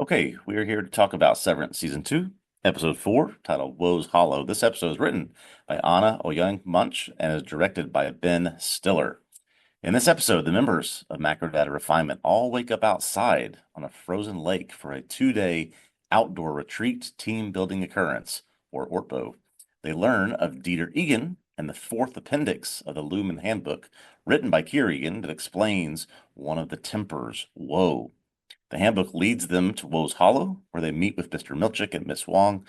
Okay, we are here to talk about Severance Season 2, Episode 4, titled Woe's Hollow. This episode is written by Anna Oyung Munch and is directed by Ben Stiller. In this episode, the members of Macrodata Refinement all wake up outside on a frozen lake for a 2-day outdoor retreat team building occurrence, or ORTBO. They learn of Dieter Egan and the fourth appendix of the Lumen Handbook, written by Kier Egan, that explains one of the tempers, woe. The handbook leads them to Woe's Hollow, where they meet with Mr. Milchick and Miss Wong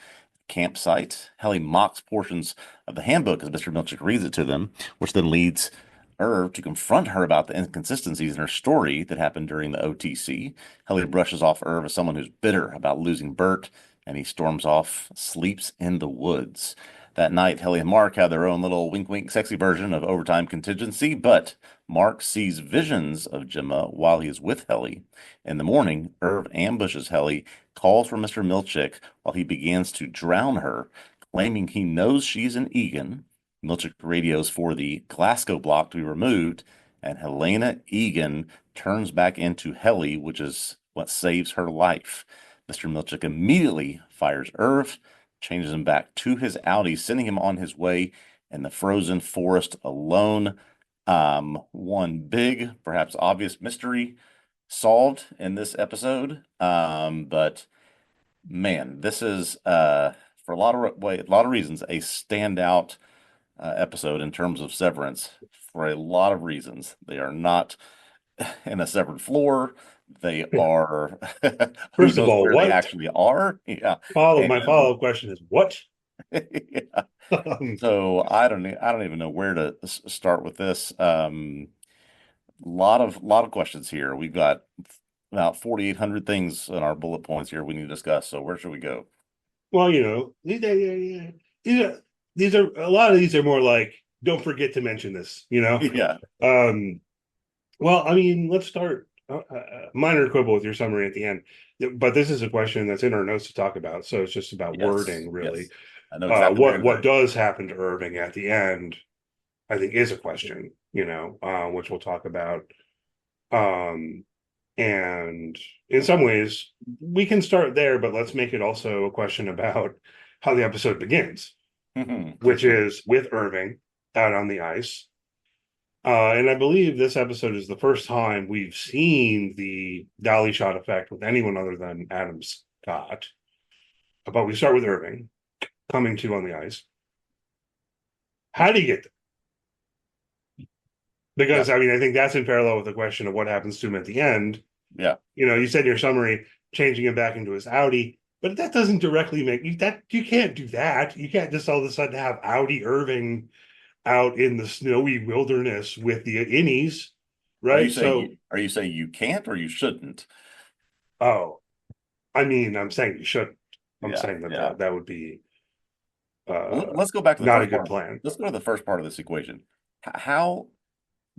campsite. Helly mocks portions of the handbook as Mr. Milchick reads it to them, which then leads Irv to confront her about the inconsistencies in her story that happened during the OTC. Helly brushes off Irv as someone who's bitter about losing Bert, and he storms off, sleeps in the woods. That night, Helly and Mark have their own little wink-wink sexy version of overtime contingency, but Mark sees visions of Gemma while he is with Helly. In the morning, Irv ambushes Helly, calls for Mr. Milchick while he begins to drown her, claiming he knows she's an Egan. Milchick radios for the Glasgow block to be removed, and Helena Egan turns back into Helly, which is what saves her life. Mr. Milchick immediately fires Irv, changes him back to his Audi, sending him on his way in the frozen forest alone. One big, perhaps obvious mystery solved in this episode. But man, this is for a lot of reasons a standout episode in terms of Severance for a lot of reasons. They are not in a severed floor. They are who First of knows all, where they what? actually are. Yeah. My And follow-up question is what? yeah. So I don't even know where to start with this. Lot of questions here. We've got about 4,800 things in our bullet points here we need to discuss. So where should we go? Well, these are these are a lot of these are more like don't forget to mention this. Yeah. Um, well, I mean, let's start. Minor quibble with your summary at the end, but this is a question that's in our notes to talk about, so it's just about Yes. wording, really. Yes. I know exactly what you're What gonna say. does happen to Irving at the end? I think is a question, which we'll talk about. Um, And in some ways, we can start there, but let's make it also a question about how the episode begins, For which sure. is with Irving out on the ice. And I believe this episode is the first time we've seen the dolly shot effect with anyone other than Adam Scott. But we start with Irving coming to on the ice. How do you get there? Yeah. Because, I mean, I think that's in parallel with the question of what happens to him at the end. Yeah. You said in your summary, changing him back into his Audi, but that doesn't directly make you that you can't do that. You can't just all of a sudden have Audi Irving out in the snowy wilderness with the innies, right? So, Are you saying you can't or you shouldn't? oh, I mean, I'm saying you shouldn't. I'm Yeah. saying that Yeah. that would be Well, uh let's go back to the not a first good part. plan. Let's go to the first part of this equation. How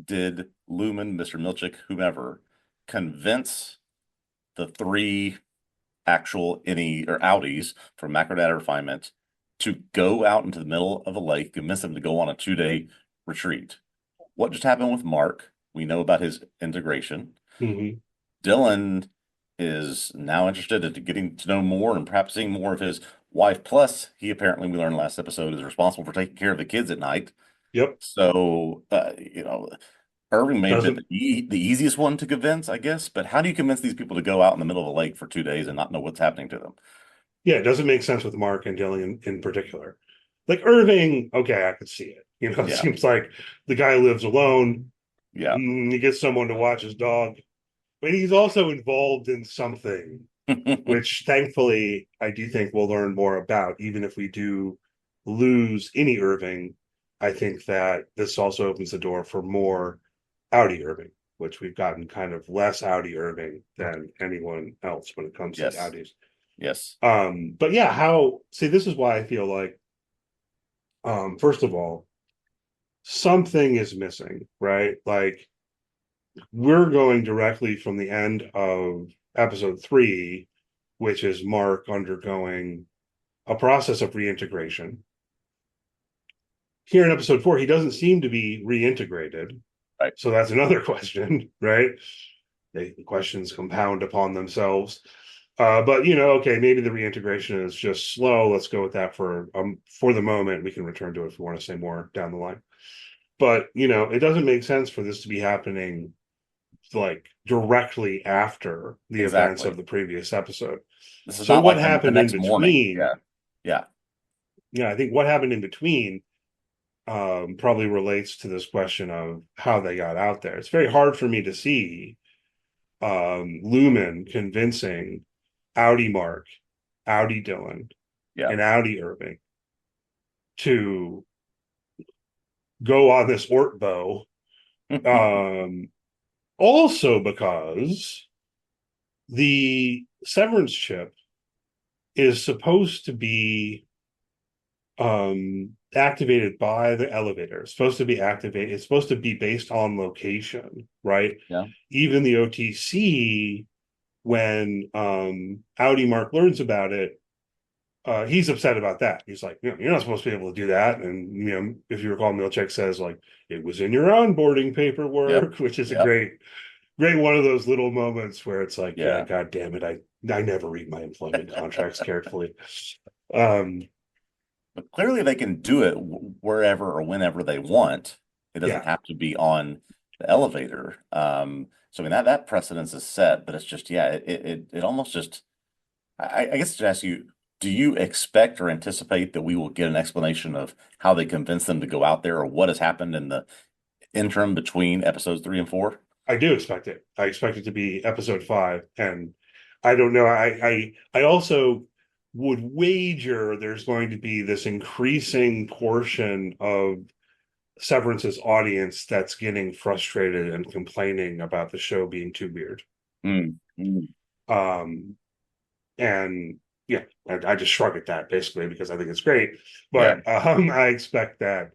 did Lumen, Mr. Milchick, whomever, convince the three actual any or Audis from Macrodata Refinement to go out into the middle of a lake, convince them to go on a 2-day retreat? What just happened with Mark? We know about his integration. Mm-hmm. Dylan is now interested in getting to know more and perhaps seeing more of his wife. Plus, he apparently, we learned last episode, is responsible for taking care of the kids at night. Yep. So, Irving may have been Doesn't the easiest one to convince, I guess. But how do you convince these people to go out in the middle of a lake for 2 days and not know what's happening to them? Yeah, it doesn't make sense with Mark and Dylan in particular. Like Irving, okay, I could see it. It Yeah, seems like the guy lives alone. yeah. He gets someone to watch his dog, but he's also involved in something, which thankfully I do think we'll learn more about. Even if we do lose any Irving, I think that this also opens the door for more Audi Irving, which we've gotten kind of less Audi Irving than anyone else when it comes to the Yes, Audis. yes. But yeah, this is why I feel like, first of all, something is missing, right? Like we're going directly from the end of episode 3, which is Mark undergoing a process of reintegration. Here in episode 4, he doesn't seem to be reintegrated. Right. So that's another question, right? The questions compound upon themselves. But okay, maybe the reintegration is just slow. Let's go with that for the moment. We can return to it if we want to say more down the line. But it doesn't make sense for this to be happening like directly after the events of Exactly. the previous episode. This is So not what like the happened in next morning. between? Yeah. Yeah. Yeah, I think what happened in between probably relates to this question of how they got out there. It's very hard for me to see Lumen convincing Audi Mark, Audi Dylan, Yeah. and Audi Irving to go on this Ortbo. Um, Also because the Severance chip is supposed to be activated by the elevator. It's supposed to be activated. It's supposed to be based on location, right? Yeah. Even the OTC, when Audi Mark learns about it, he's upset about that. He's like, you're not supposed to be able to do that. And if you recall, Milchek says like it was in your onboarding Yep. paperwork, which is a Yep. great one of those little moments where it's like, yeah, Yeah. God damn it, I never read my employment contracts carefully. Um, But clearly they can do it wherever or whenever they want. It doesn't yeah, have to be on the elevator. So I mean that precedence is set, but it's just yeah, it almost just I guess to ask you, do you expect or anticipate that we will get an explanation of how they convinced them to go out there or what has happened in the interim between episodes 3 and 4? I do expect it. I expect it to be episode 5, and I don't know. I also would wager there's going to be this increasing portion of Severance's audience that's getting frustrated and complaining about the show being too weird. Mm, mm, Um, and yeah, I just shrug at that basically because I think it's great. yeah. But I expect that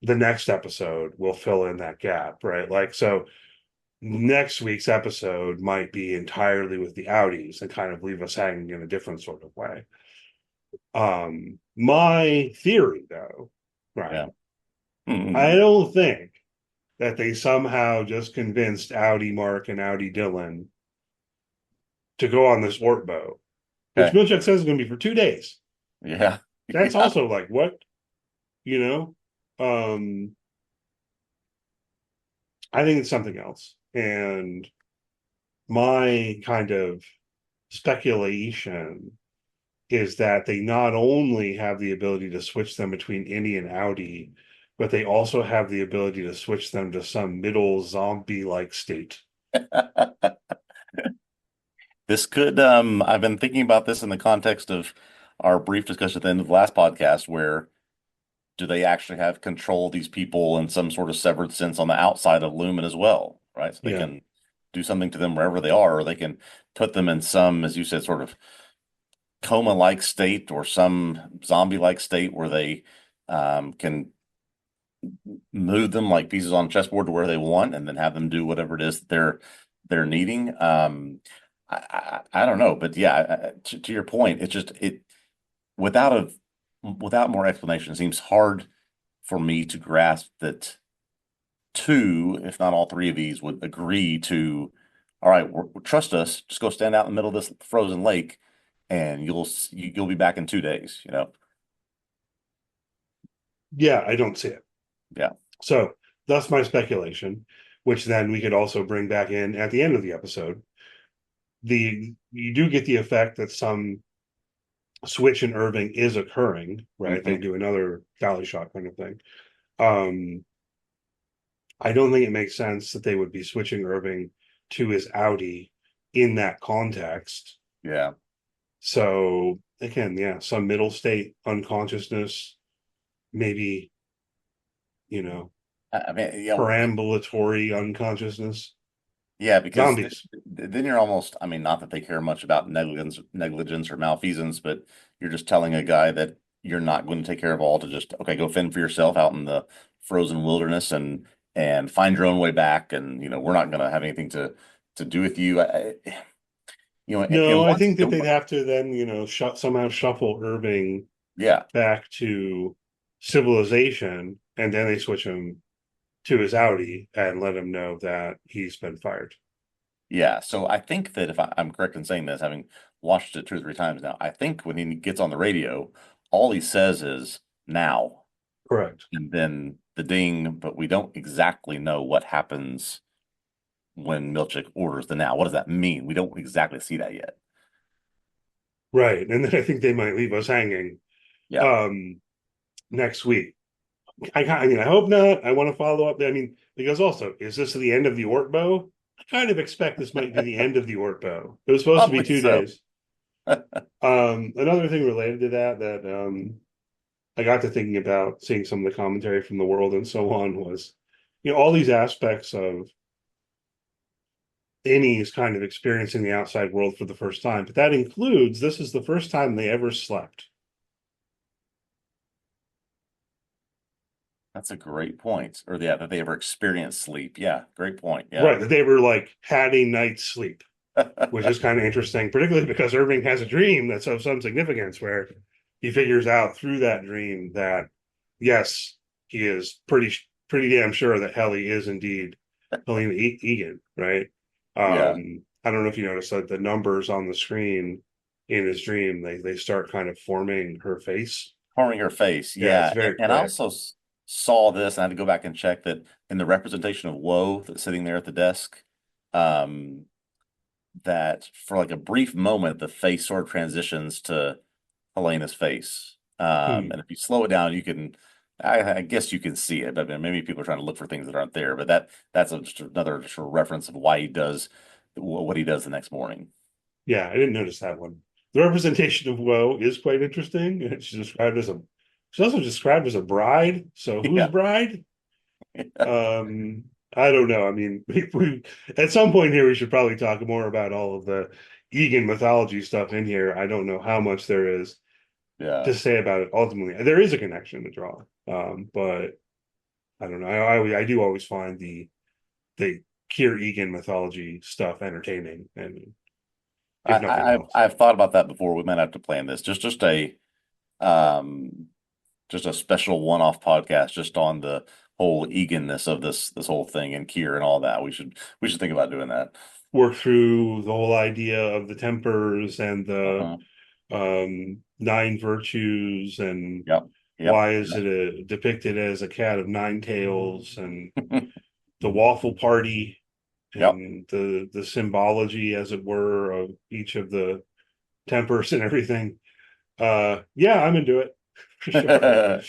the next episode will fill in that gap, right? Like, so next week's episode might be entirely with the Audis and kind of leave us hanging in a different sort of way. My theory, though, Yeah. Ryan, I Mm, don't think that they somehow just convinced Audi Mark and Audi Dylan to go on this Ortbo, which okay. Milchek says is going to be for 2 days. Yeah. That's Yeah. also like what, you know? Um, I think it's something else. And my kind of speculation is that they not only have the ability to switch them between Indy and Audi, but they also have the ability to switch them to some middle zombie-like state. This could, I've been thinking about this in the context of our brief discussion at the end of the last podcast, where do they actually have control of these people in some sort of severed sense on the outside of Lumen as well, right? So they Yeah. can do something to them wherever they are, or they can put them in some, as you said, sort of coma-like state or some zombie-like state where they can move them like pieces on a chessboard to where they want, and then have them do whatever it is that they're needing. I don't know, but yeah, to your point, it's just without a without more explanation, it seems hard for me to grasp that two, if not all three of these, would agree to, all right, trust us, just go stand out in the middle of this frozen lake, and you'll be back in 2 days. Yeah, I don't see it. Yeah. So that's my speculation, which then we could also bring back in at the end of the episode. You do get the effect that some switch in Irving is occurring, right? They Hmm. do another valley shot kind of thing. Um, I don't think it makes sense that they would be switching Irving to his Audi in that context. Yeah. So again, yeah, some middle state unconsciousness, maybe, you know, I mean, yeah, perambulatory unconsciousness. yeah, because Zombies. then you're almost, I mean, not that they care much about negligence or malfeasance, but you're just telling a guy that you're not going to take care of all to just, okay, go fend for yourself out in the frozen wilderness and find your own way back. And, we're not going to have anything to do with you. No, And I once, think that they'd have to then, somehow shuffle Irving yeah, back to civilization, and then they switch him to his Audi and let him know that he's been fired. Yeah, so I think that if I'm correct in saying this, having watched it two or three times now, I think when he gets on the radio, all he says is now, Correct. and then the ding, but we don't exactly know what happens when Milchick orders the now. What does that mean? We don't exactly see that yet. Right. And then I think they might leave us hanging Yeah. um next week. I mean, I hope not. I want to follow up. I mean, because also, is this the end of the Orc Bow? I kind of expect this might be the end of the Orc Bow. It was supposed to be Probably two so. days. Another thing related to that I got to thinking about seeing some of the commentary from the world and so on was, all these aspects of Innie's kind of experiencing the outside world for the first time, but that includes this is the first time they ever slept. That's a great point. Or yeah, that they ever experienced sleep. Yeah, great point. Yeah. Right, that they were like had a night's sleep, which is kind of interesting, particularly because Irving has a dream that's of some significance where he figures out through that dream that yes, he is pretty damn sure that Helly is indeed Helena Egan, right? Yeah. I don't know if you noticed that the numbers on the screen in his dream they start kind of forming her face. Forming her face. Yeah, it's Yeah. very And I quick. also saw this, and I had to go back and check that in the representation of Woe that's sitting there at the desk, um, that for like a brief moment, the face sort of transitions to Helena's face. Hmm. And if you slow it down, you can, I guess you can see it. But maybe people are trying to look for things that aren't there. But that's just another sort of reference of why he does what he does the next morning. Yeah, I didn't notice that one. The representation of Woe is quite interesting. She's also described as a bride. So whose Yeah. bride? Um, I don't know. I mean, we at some point here we should probably talk more about all of the Egan mythology stuff in here. I don't know how much there is Yeah. to say about it. Ultimately, there is a connection to draw, but I don't know. I do always find the Kier Egan mythology stuff entertaining, and if nothing else. I've thought about that before. We might have to plan this. Um just a special one-off podcast just on the whole Eganness of this whole thing and Kier and all that. We should think about doing that. Work through the whole idea of the tempers and the Uh-huh. nine virtues and Yep. Yep. why is it depicted as a cat of nine tails and the waffle party Yep. and the symbology as it were of each of the tempers and everything. Yeah, I'm into it for sure.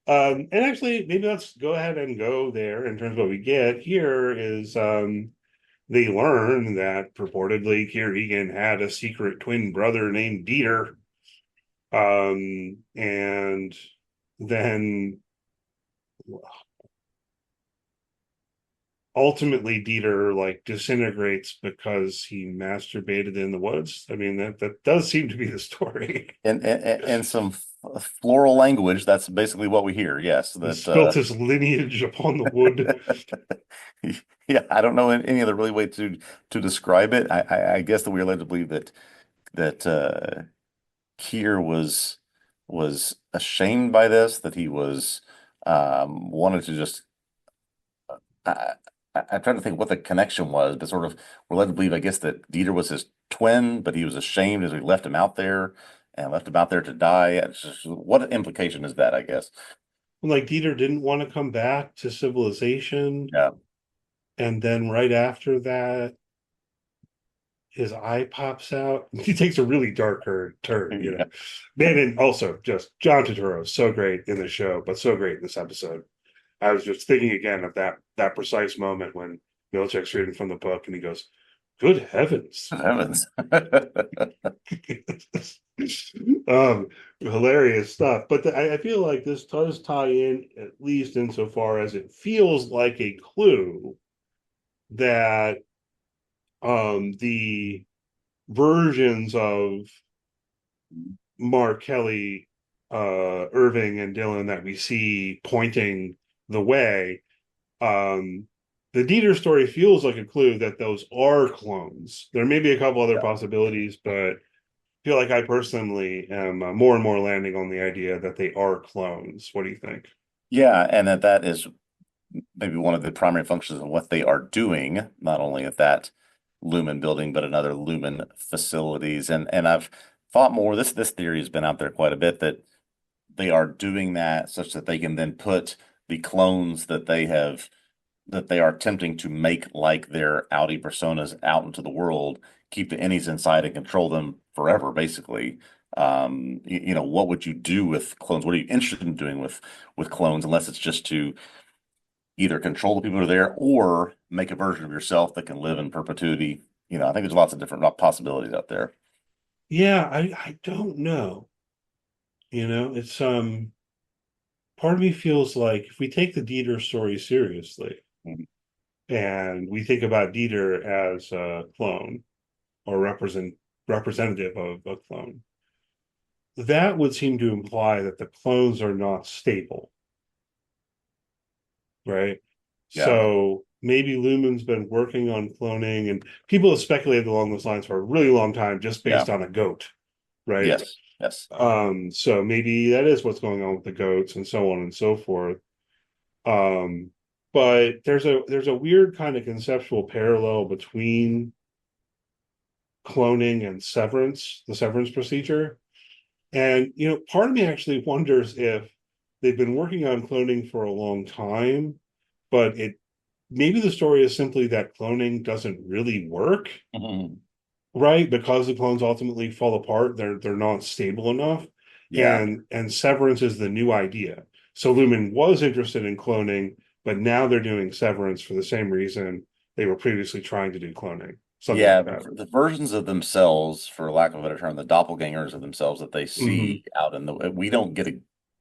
And actually, maybe let's go ahead and go there in terms of what we get. Here is they learn that purportedly Kier Egan had a secret twin brother named Dieter. And then ultimately Dieter like disintegrates because he masturbated in the woods. I mean, that does seem to be the story. And some floral language. That's basically what we hear. Yes. He That spilt his lineage upon the wood. yeah, I don't know any other really way to describe it. I guess that we're led to believe that Kier was ashamed by this, that he was wanted to just I, I'm trying to think what the connection was, but sort of we're led to believe, I guess, that Dieter was his twin, but he was ashamed as we left him out there and left him out there to die. It's just, what implication is that, I guess? Like Dieter didn't want to come back to civilization, Yeah. and then right after that, his eye pops out. He takes a really dark turn, you know. Yeah. Man, and also just John Turturro is so great in the show, but so great in this episode. I was just thinking again of that precise moment when Milchick's reading from the book and he goes, "Good heavens!" Heavens. Hilarious stuff. But I feel like this does tie in at least insofar as it feels like a clue that the versions of Mark Kelly, Irving, and Dylan that we see pointing the way. Um, the Dieter story feels like a clue that those are clones. There may be a couple other Yeah. possibilities, but I feel like I personally am more and more landing on the idea that they are clones. What do you think? Yeah, and that is maybe one of the primary functions of what they are doing. Not only at that. Lumen building, but another Lumen facilities. And I've thought more. This theory has been out there quite a bit that they are doing that such that they can then put the clones that they are attempting to make like their Audi personas out into the world, keep the innies inside and control them forever, basically. What would you do with clones? What are you interested in doing with clones, unless it's just to either control the people who are there or make a version of yourself that can live in perpetuity. I think there's lots of different possibilities out there. Yeah, I don't know. It's part of me feels like if we take the Dieter story seriously Mhm. and we think about Dieter as a clone or representative of a clone, that would seem to imply that the clones are not stable, right? Yeah. So maybe Lumen's been working on cloning, and people have speculated along those lines for a really long time just Yeah. based on a goat, right? Yes. Yes. So maybe that is what's going on with the goats and so on and so forth. Um, but there's a weird kind of conceptual parallel between cloning and severance, the severance procedure. And part of me actually wonders if they've been working on cloning for a long time, but it maybe the story is simply that cloning doesn't really work, Mhm. right? Because the clones ultimately fall apart, they're not stable enough. Yeah. And severance is the new idea. So Lumen was interested in cloning, but now they're doing severance for the same reason they were previously trying to do cloning, something Yeah, like but that. for the versions of themselves, for lack of a better term, the doppelgangers of themselves that they Hmm. see out in the, we don't get a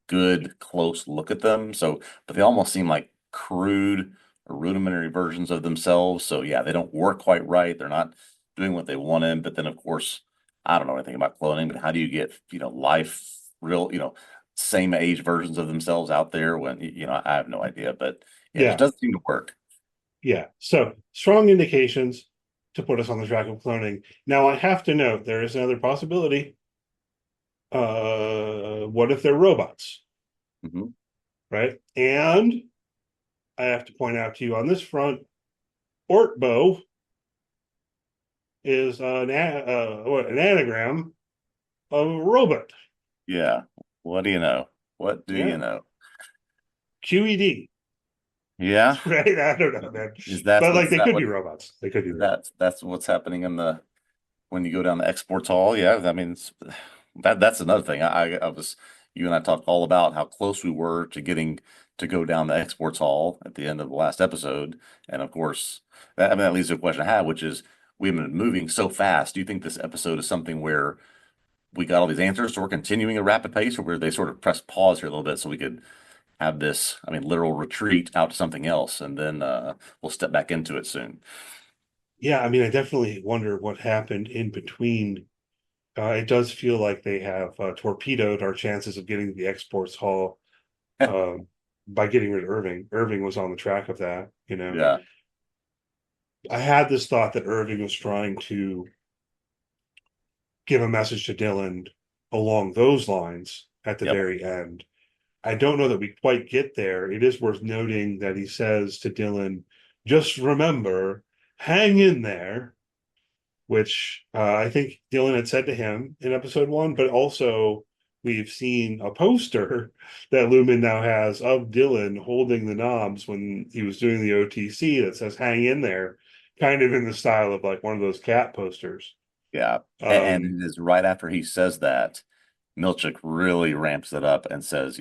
good close look at them. So, but they almost seem like crude or rudimentary versions of themselves. So yeah, they don't work quite right. They're not doing what they wanted. But then of course, I don't know anything about cloning, but how do you get, life, real, same age versions of themselves out there when, I have no idea. But yeah, it just Yeah, doesn't seem to work. yeah. So strong indications to put us on the track of cloning. Now I have to note there is another possibility. What if they're robots, Mhm. right? And I have to point out to you on this front, Ortbo is an anagram of robot. Yeah. What do you know? What do you Yeah, know? QED, Yeah. right? I don't know, man. Is that But like what's they that could be what robots. They could be robots. that's what's happening in the when you go down the exports hall? Yeah, I mean that's another thing. I was you and I talked all about how close we were to getting to go down the exports hall at the end of the last episode, and of course that leads to a question I have, which is we've been moving so fast. Do you think this episode is something where we got all these answers, so we're continuing a rapid pace, or where they sort of pressed pause here a little bit so we could have this, literal retreat out to something else, and then we'll step back into it soon. Yeah, I mean, I definitely wonder what happened in between. It does feel like they have torpedoed our chances of getting to the exports hall um, by getting rid of Irving. Irving was on the track of that. Yeah. I had this thought that Irving was trying to give a message to Dylan along those lines at the Yep. very end. I don't know that we quite get there. It is worth noting that he says to Dylan, just remember, hang in there, which I think Dylan had said to him in episode one, but also we've seen a poster that Lumen now has of Dylan holding the knobs when he was doing the OTC that says hang in there, kind of in the style of like one of those cat posters. Yeah. And Um, it is right after he says that, Milchik really ramps it up and says,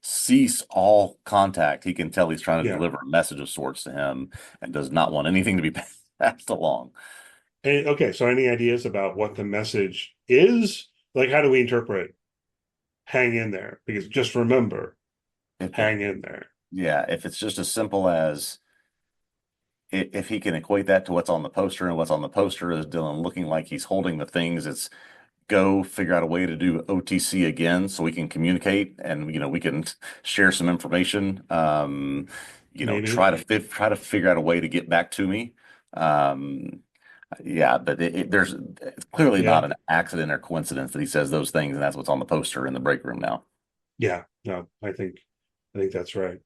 cease all contact. He can tell he's trying to yeah. deliver a message of sorts to him and does not want anything to be passed along. Okay, so any ideas about what the message is? Like, how do we interpret hang in there? Because just remember, If hang in there. yeah, if it's just as simple as if he can equate that to what's on the poster, and what's on the poster is Dylan looking like he's holding the things, it's go figure out a way to do OTC again so we can communicate and we can share some information. Maybe. Try to figure out a way to get back to me. Um, yeah, but it's clearly not Yeah. an accident or coincidence that he says those things, and that's what's on the poster in the break room now. Yeah. No, I think that's right.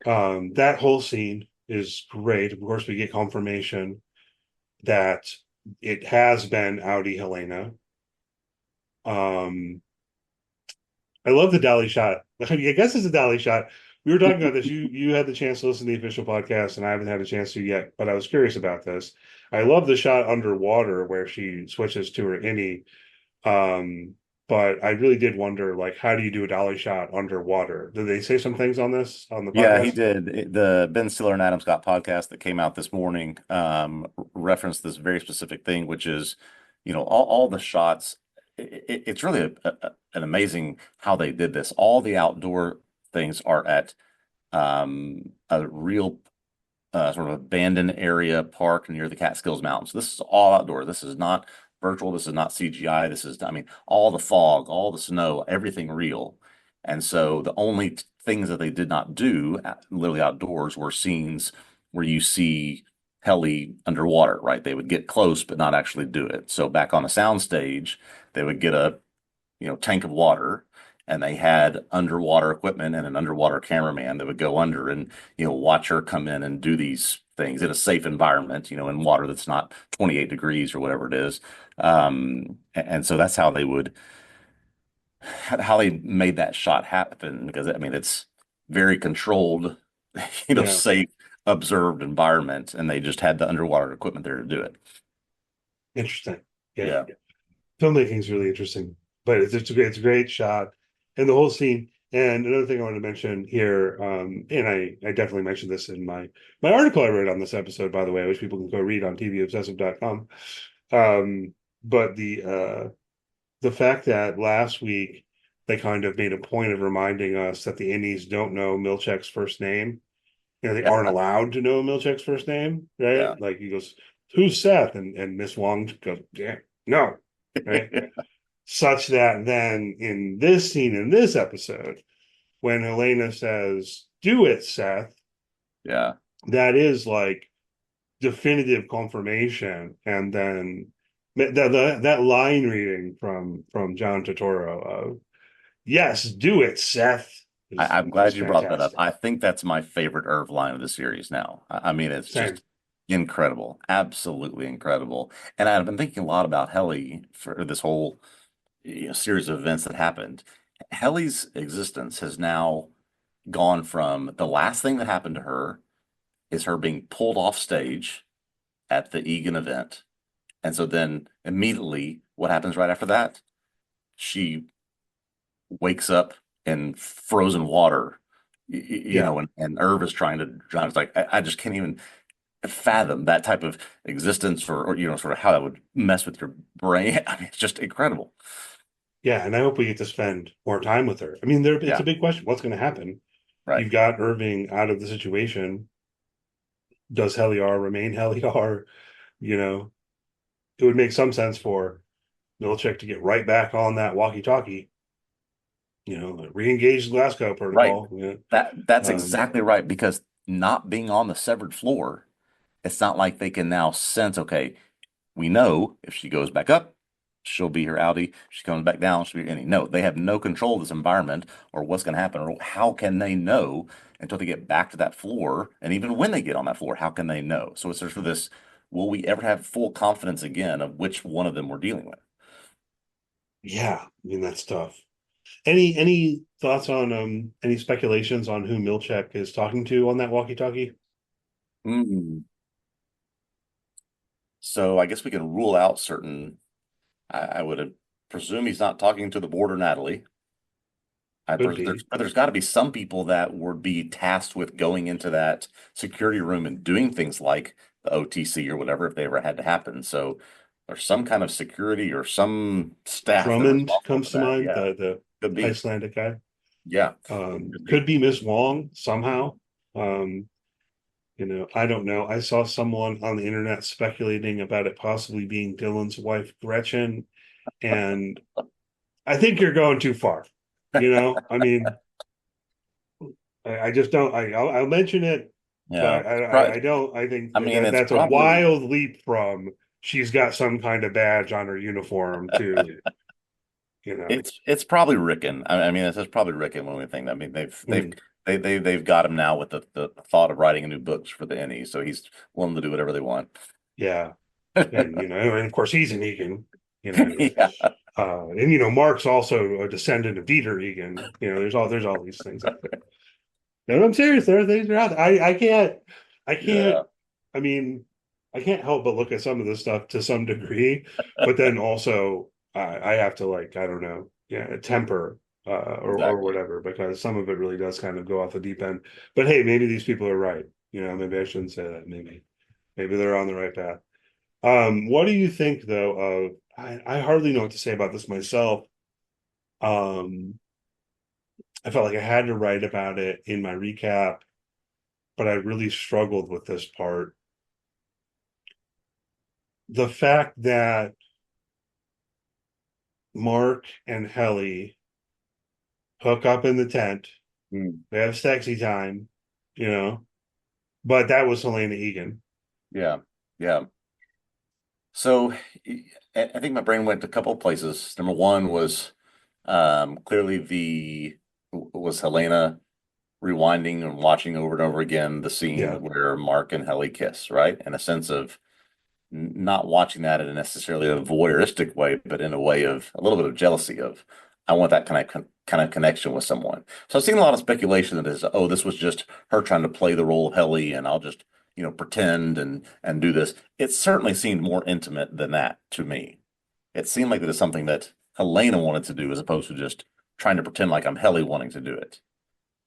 That whole scene is great. Of course, we get confirmation that it has been Audi Helena. Um, I love the dolly shot. I guess it's a dolly shot. We were talking about this. You had the chance to listen to the official podcast, and I haven't had a chance to yet, but I was curious about this. I love the shot underwater where she switches to her innie. Um, but I really did wonder, like, how do you do a dolly shot underwater? Did they say some things on this on the Yeah, he podcast? did. The Ben Stiller and Adam Scott podcast that came out this morning referenced this very specific thing, which is, all the shots. It's really an amazing how they did this. All the outdoor things are at a real sort of abandoned area park near the Catskills Mountains. This is all outdoor. This is not virtual. This is not CGI. This is, I mean, all the fog, all the snow, everything real. And so the only things that they did not do, literally outdoors, were scenes where you see heli underwater, right? They would get close, but not actually do it. So back on a sound stage, they would get a tank of water, and they had underwater equipment and an underwater cameraman that would go under and watch her come in and do these things in a safe environment, in water that's not 28 degrees or whatever it is. And so that's how they made that shot happen, because I mean it's very controlled, Yeah, safe, observed environment, and they just had the underwater equipment there to do it. interesting. Yeah, Yeah. filmmaking is really interesting, but it's a great shot, and the whole scene. And another thing I want to mention here, and I definitely mentioned this in my article I wrote on this episode, by the way, which people can go read on tvobsessive.com. But the fact that last week they kind of made a point of reminding us that the Indies don't know Milchek's first name. They aren't allowed to know Milchek's first name, right? Yeah. Like he goes, "Who's Seth?" And Miss Wong goes, "Yeah, no," right? Such that then in this scene in this episode, when Helena says, "Do it, Seth," Yeah. that is like definitive confirmation. And then that line reading from John Turturro of "Yes, do it, Seth," I'm glad is you brought that up. fantastic. I think that's my favorite Irv line of the series now. I mean, it's Same. just incredible, absolutely incredible. And I've been thinking a lot about Helly for this whole series of events that happened. Helly's existence has now gone from the last thing that happened to her is her being pulled off stage at the Egan event. And so then immediately, what happens right after that? She wakes up in frozen water, Yeah. and Irv is trying to drown. It's like I just can't even fathom that type of existence, or sort of how that would mess with your brain. I mean, it's just incredible. Yeah. And I hope we get to spend more time with her. I mean, it's a Yeah, big question. What's going to happen? right, You've got Irving out of the situation. Does Heliar remain Heliar? You know, it would make some sense for Milchek to get right back on that walkie-talkie. Re-engage the Glasgow right. protocol. Yeah. That's Um, exactly right, because not being on the severed floor, it's not like they can now sense, okay, we know if she goes back up, she'll be her outie. She comes back down, she'll be any. No, they have no control of this environment or what's going to happen, or how can they know until they get back to that floor? And even when they get on that floor, how can they know? So it's sort of this, will we ever have full confidence again of which one of them we're dealing with? yeah, I mean that's tough. Any thoughts on any speculations on who Milchek is talking to on that walkie-talkie? Mm. So I guess we can rule out certain. I would presume he's not talking to the border Natalie. Could be. But there's got to be some people that would be tasked with going into that security room and doing things like the OTC or whatever if they ever had to happen. So there's some kind of security or some staff that are Drummond responsible comes for to that. mind, Yeah, the could be. Icelandic guy. Yeah, could Could be. be Miss Wong somehow. Um, I don't know. I saw someone on the internet speculating about it possibly being Dylan's wife, Gretchen, and I think you're going too far. I mean, I just don't. I'll mention it, Yeah, but I don't. I think I mean, it's that's a probably wild leap from she's got some kind of badge on her uniform to you know. it's probably Rickon. I mean, it's probably Rickon when we think. I mean, Hmm, they've got him now with the thought of writing a new books for the NE, so he's willing to do whatever they want. yeah. and and of course he's an Egan, you know, Yeah, and Mark's also a descendant of Dieter Egan. There's all these things out there. No, I'm serious. There are things that are out there. I can't. yeah, I mean, I can't help but look at some of this stuff to some degree, but then also I have to, like, I don't know, yeah, temper or exactly. whatever, because some of it really does kind of go off the deep end. But hey, maybe these people are right. Maybe I shouldn't say that. Maybe they're on the right path. What do you think though of? I hardly know what to say about this myself. Um, I felt like I had to write about it in my recap, but I really struggled with this part. The fact that Mark and Helly hook up in the tent, Mm, they have sexy time, you know, but that was Helena Egan. yeah, yeah. So I think my brain went a couple of places. Number one was clearly the was Helena rewinding and watching over and over again the Yeah, scene where Mark and Helly kiss, right? And a sense of not watching that in a necessarily a voyeuristic way, but in a way of a little bit of jealousy of I want that kind of connection with someone. So I've seen a lot of speculation that is, oh, this was just her trying to play the role of Helly, and I'll just pretend and do this. It certainly seemed more intimate than that to me. It seemed like it was something that Helena wanted to do as opposed to just trying to pretend like I'm Helly wanting to do it.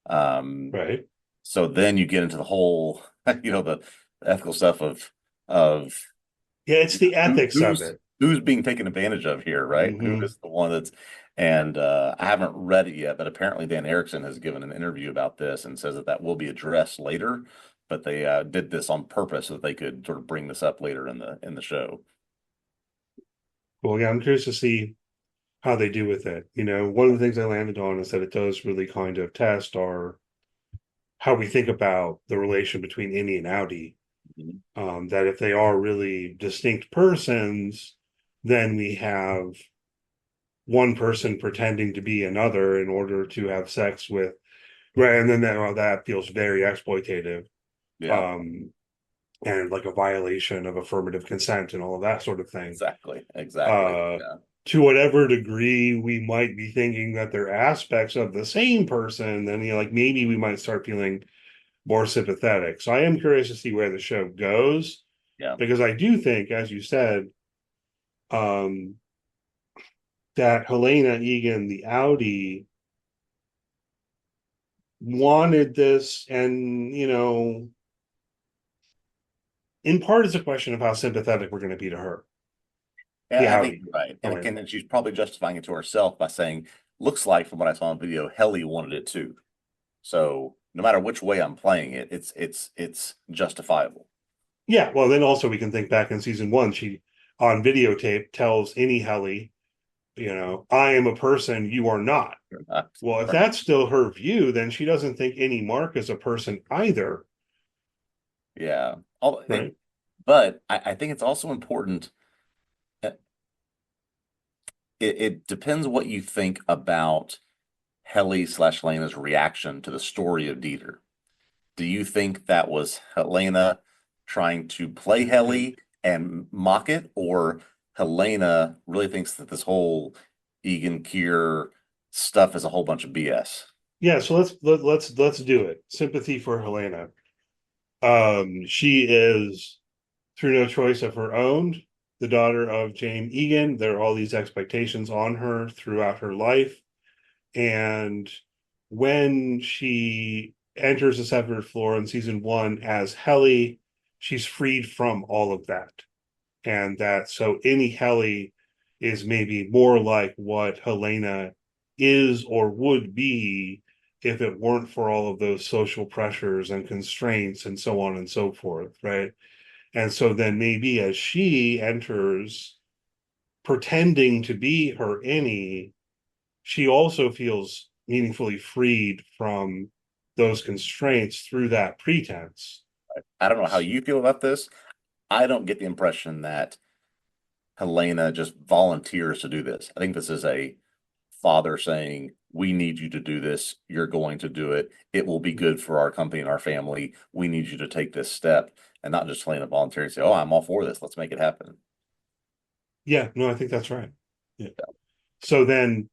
Um, right. so then you get into the whole, the ethical stuff of Yeah, it's the who, ethics of who's it. who's being taken advantage of here, right? Who Hmm. is the one that's and I haven't read it yet, but apparently Dan Erickson has given an interview about this and says that that will be addressed later, but they did this on purpose so that they could sort of bring this up later in the show. Well, yeah, I'm curious to see how they do with it. One of the things I landed on is that it does really kind of test our how we think about the relation between Indy and Audi. Mhm. That if they are really distinct persons, then we have one person pretending to be another in order to have sex with, right? And then that feels very exploitative, Yeah, um, and like a violation of affirmative consent and all of that sort of thing. exactly. Uh, Yeah, to whatever degree we might be thinking that they're aspects of the same person, then like maybe we might start feeling more sympathetic. So I am curious to see where the show goes, yeah. because I do think, as you said, um, that Helena Egan, the Audi, wanted this, and in part, it's a question of how sympathetic we're going to be to her, the Yeah, I think Audi, you're right. And Helena. again, she's probably justifying it to herself by saying, looks like from what I saw on video, Helly wanted it too. So no matter which way I'm playing it, it's justifiable. Yeah, well, then also we can think back in season one. She, on videotape, tells any Helly, I am a person you are not. Well, if that's still her view, then she doesn't think any Mark is a person either, Yeah. right? But I think it's also important. uh, it depends what you think about Helly/Helena's reaction to the story of Dieter. Do you think that was Helena trying to play Helly and mock it, or Helena really thinks that this whole Egan Kier stuff is a whole bunch of BS? Yeah, so let's do it. Sympathy for Helena. She is, through no choice of her own, the daughter of James Egan. There are all these expectations on her throughout her life. And when she enters the severed floor in season one as Helly, she's freed from all of that. And that, so any Helly is maybe more like what Helena is or would be if it weren't for all of those social pressures and constraints and so on and so forth, right? And so then maybe as she enters pretending to be her any, she also feels meaningfully freed from those constraints through that pretense. I don't know how you feel about this. I don't get the impression that Helena just volunteers to do this. I think this is a father saying, we need you to do this. You're going to do it. It will be good for our company and our family. We need you to take this step, and not just Helena voluntarily say, "Oh, I'm all for this. Let's make it happen." Yeah, no, I think that's right. Yeah. So then,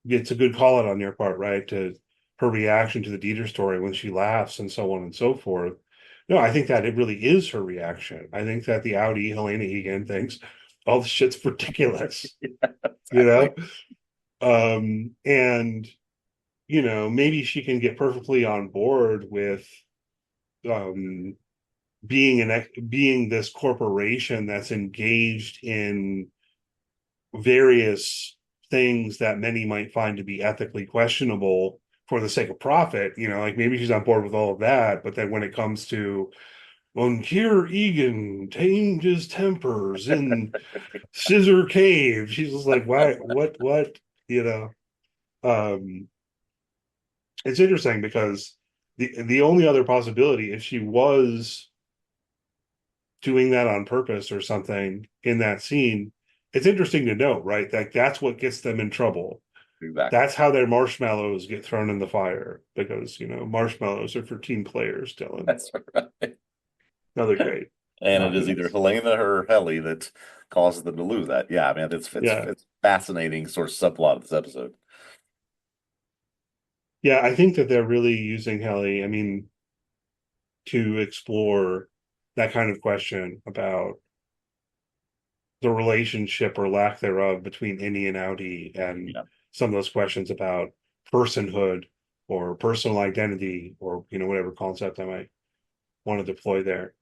it's a good call out on your part, right? To her reaction to the Dieter story when she laughs and so on and so forth. No, I think that it really is her reaction. I think that the Audi Helena Egan thinks all this shit's ridiculous, you Exactly. know? And maybe she can get perfectly on board with um being this corporation that's engaged in various things that many might find to be ethically questionable for the sake of profit. Like maybe she's on board with all of that, but then when it comes to when Kier Egan tamed his tempers in Scissor Cave, she's just like, why, what, you know? Um, it's interesting because the only other possibility, if she was doing that on purpose or something in that scene, it's interesting to note, right? That that's what gets them in trouble. Exactly. That's how their marshmallows get thrown in the fire because marshmallows are for team players, Dylan. That's right. Another great And it is either documents. Helena or Helly that causes them to lose that. Yeah, I mean, Yeah. it's fascinating sort of subplot of this episode. Yeah, I think that they're really using Helly, I mean, to explore that kind of question about the relationship or lack thereof between Innie and Audi, and Yeah. some of those questions about personhood or personal identity, or whatever concept I might want to deploy there.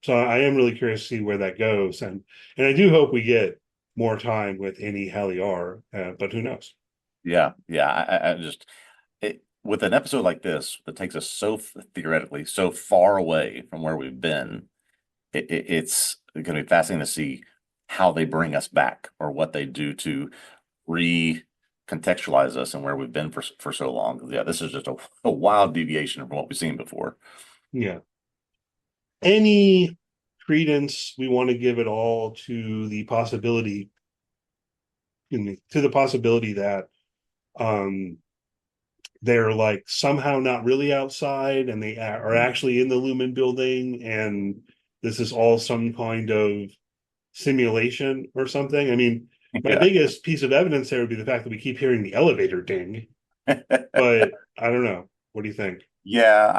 So I am really curious to see where that goes, and I do hope we get more time with Innie Halliar, but who knows? Yeah. Yeah. I just with an episode like this that takes us so theoretically so far away from where we've been, it's going to be fascinating to see how they bring us back or what they do to recontextualize us and where we've been for so long. Yeah, this is just a wild deviation from what we've seen before. Yeah. Any credence we want to give it all to the possibility, that um they're like somehow not really outside and they are actually in the Lumen building, and this is all some kind of simulation or something. I mean, my Yeah. biggest piece of evidence there would be the fact that we keep hearing the elevator ding, but I don't know. What do you think? Yeah,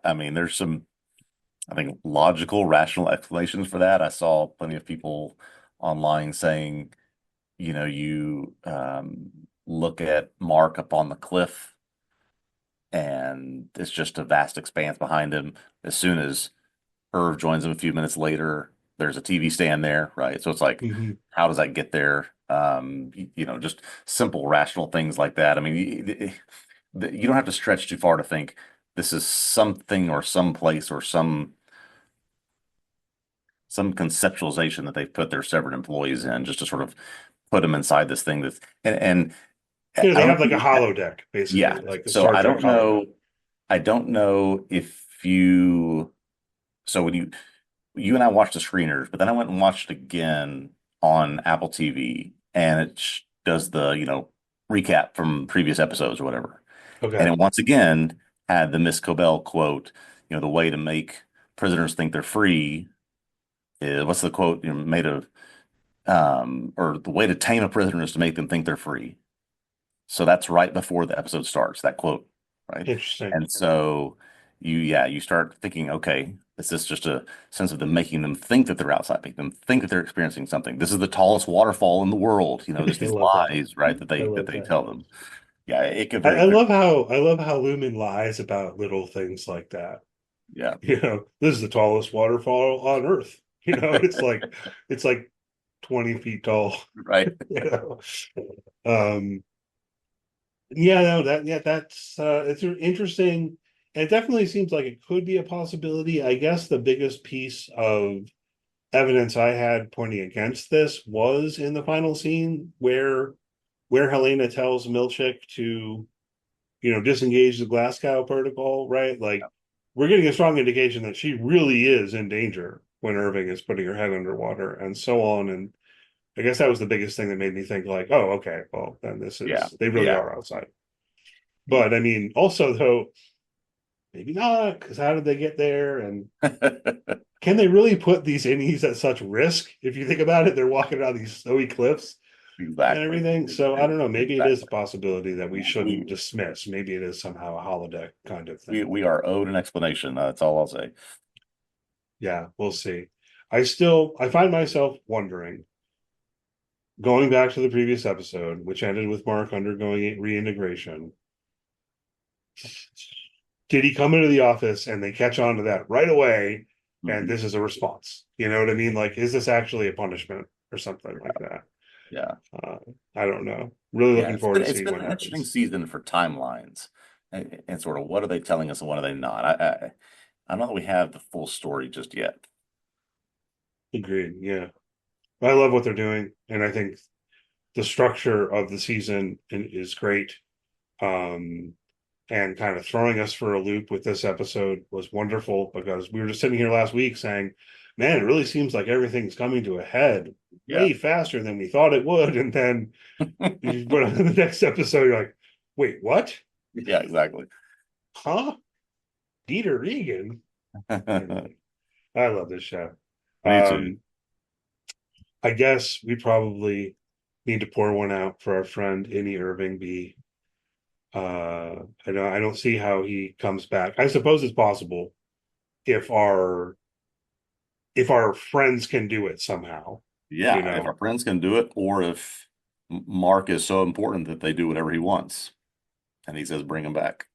I mean, there's some, I think, logical, rational explanations for that. I saw plenty of people online saying, you look at Mark up on the cliff and it's just a vast expanse behind him. As soon as Irv joins him a few minutes later, there's a TV stand there, right? So it's like, Mm-hmm. how does that get there? Just simple rational things like that. I mean, you don't have to stretch too far to think this is something or some place or some conceptualization that they've put their severed employees in just to sort of put them inside this thing that's and I They don't have like a know. holodeck, Yeah. basically, like a So Star Trek holodeck. I don't know if so when you and I watched the screeners, but then I went and watched it again on Apple TV, and it does the, recap from previous episodes or whatever. And Okay. it once again had the Miss Cobell quote, the way to make prisoners think they're free is, what's the quote, made of, or the way to tame a prisoner is to make them think they're free. So that's right before the episode starts, that quote, right? Interesting. And so you start thinking, okay, is this just a sense of them making them think that they're outside, making them think that they're experiencing something? This is the tallest waterfall in the world, just I these love that. lies, right, that I they love that. tell them. Yeah, it could I, very I clear. love how I love how Lumen lies about little things like that. Yeah. This is the tallest waterfall on Earth. It's like 20 feet tall. Right. You know, um, yeah, no, that's it's interesting. And it definitely seems like it could be a possibility. I guess the biggest piece of evidence I had pointing against this was in the final scene where Helena tells Milchick to disengage the Glasgow protocol, right? Like we're getting a strong indication that she really is in danger when Irving is putting her head underwater and so on. And I guess that was the biggest thing that made me think like, oh, okay, well then Yeah, they really yeah. are outside. But I mean, also though, maybe not, because how did they get there? And can they really put these innies at such risk? If you think about it, they're walking around these snowy cliffs and Exactly. everything. So I don't know. Maybe it is a Exactly. possibility that we shouldn't We dismiss. Maybe it is somehow a holodeck kind of we thing. we are owed an explanation. That's all I'll say. Yeah, we'll see. I find myself wondering, going back to the previous episode, which ended with Mark undergoing reintegration. Did he come into the office and they catch on to that right away? And Mhm. this is a response. You know what I mean? Like, is this actually a punishment or something like that? Yeah. Uh, I don't know. Really Yeah, looking forward to it's seeing been what an interesting happens. season for timelines and sort of what are they telling us and what are they not. I don't know that we have the full story just yet. Agreed. Yeah. I love what they're doing. And I think the structure of the season is great. Um, and kind of throwing us for a loop with this episode was wonderful because we were just sitting here last week saying, man, it really seems like everything's coming to a head Yeah. way faster than we thought it would. And then but on the next episode, you're like, wait, what? Yeah, exactly. Huh? Dieter Regan? Anyway, I love this show. Me too. Um, I guess we probably need to pour one out for our friend Innie Irving B. I don't see how he comes back. I suppose it's possible if our friends can do it somehow, you Yeah, if our know. friends can do it, or if Mark is so important that they do whatever he wants, and he says bring him back.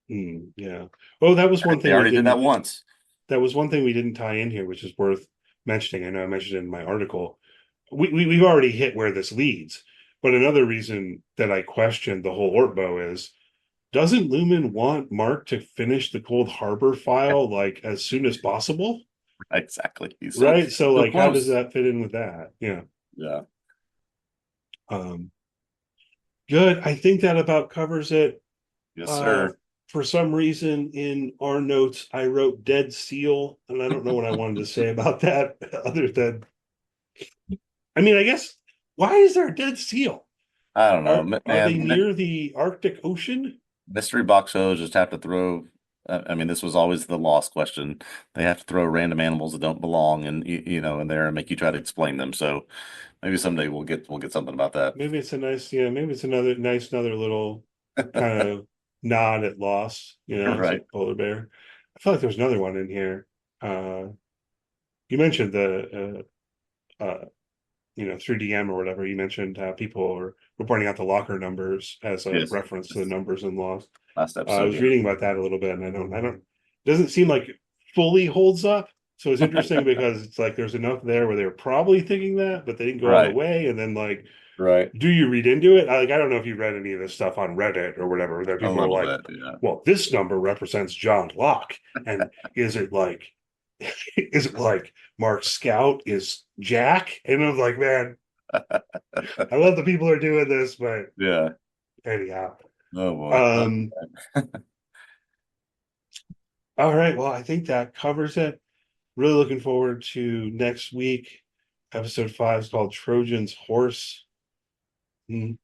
Yeah. Oh, that was one They thing we already did that didn't. once. That was one thing we didn't tie in here, which is worth mentioning. I know I mentioned it in my article. We've already hit where this leads, but another reason that I questioned the whole Ortbo is doesn't Lumen want Mark to finish the Cold Harbor file like as soon as possible? Exactly. Right. So So like how does close. that fit in with that? Yeah. Yeah. Um good. I think that about covers it. Yes, Uh sir. for some reason in our notes I wrote dead seal, and I don't know what I wanted to say about that other than I mean, I guess why is there a dead seal? I don't know, Are they man. near the Arctic Ocean? Mystery box shows just have to throw. I mean, this was always the lost question. They have to throw random animals that don't belong, and in there and make you try to explain them. So maybe someday we'll get something about that. Maybe it's a nice, yeah, maybe it's another little kind of nod at loss. It's Right. like polar bear. I feel like there's another one in here. Uh, you mentioned through DM or whatever. You mentioned how people are reporting out the locker numbers as a Yes. reference to the numbers in loss. Last I episode. was Yeah. reading about that a little bit, and it doesn't seem like it fully holds up. So it's interesting because it's like there's enough there where they were probably thinking that, but they didn't go all the Right. way. And then like, Right. do you read into it? I don't know if you read any of this stuff on Reddit or whatever. There A people are little like, bit. Yeah. well, this number represents John Locke, and is it like is it like Mark Scout is Jack? And I was like, man, I love the people who are doing this, but Yeah. anyhow. Oh boy. Um, all right, well, I think that covers it. Really looking forward to next week. Episode 5 is called Trojan's Horse.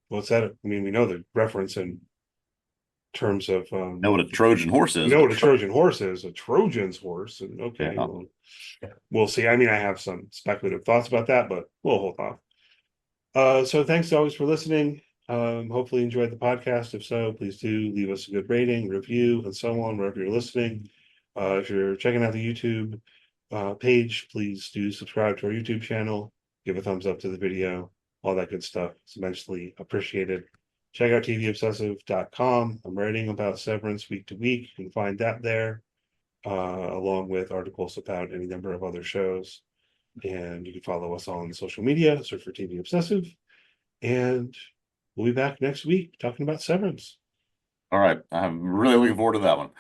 What's that? I mean, we know the reference in terms of Know what a Trojan horse we is, know but what a Trojan horse is, a Trojan's horse. And okay, yeah. well, we'll see. I mean, I have some speculative thoughts about that, but we'll hold off. So thanks always for listening. Hopefully you enjoyed the podcast. If so, please do leave us a good rating, review, and so on, wherever you're listening. If you're checking out the YouTube page, please do subscribe to our YouTube channel, give a thumbs up to the video, all that good stuff. It's immensely appreciated. Check out tvobsessive.com. I'm writing about Severance week to week. You can find that there, along with articles about any number of other shows. And you can follow us on social media, search for TV Obsessive. And we'll be back next week talking about Severance. All right. I'm really looking forward to that one.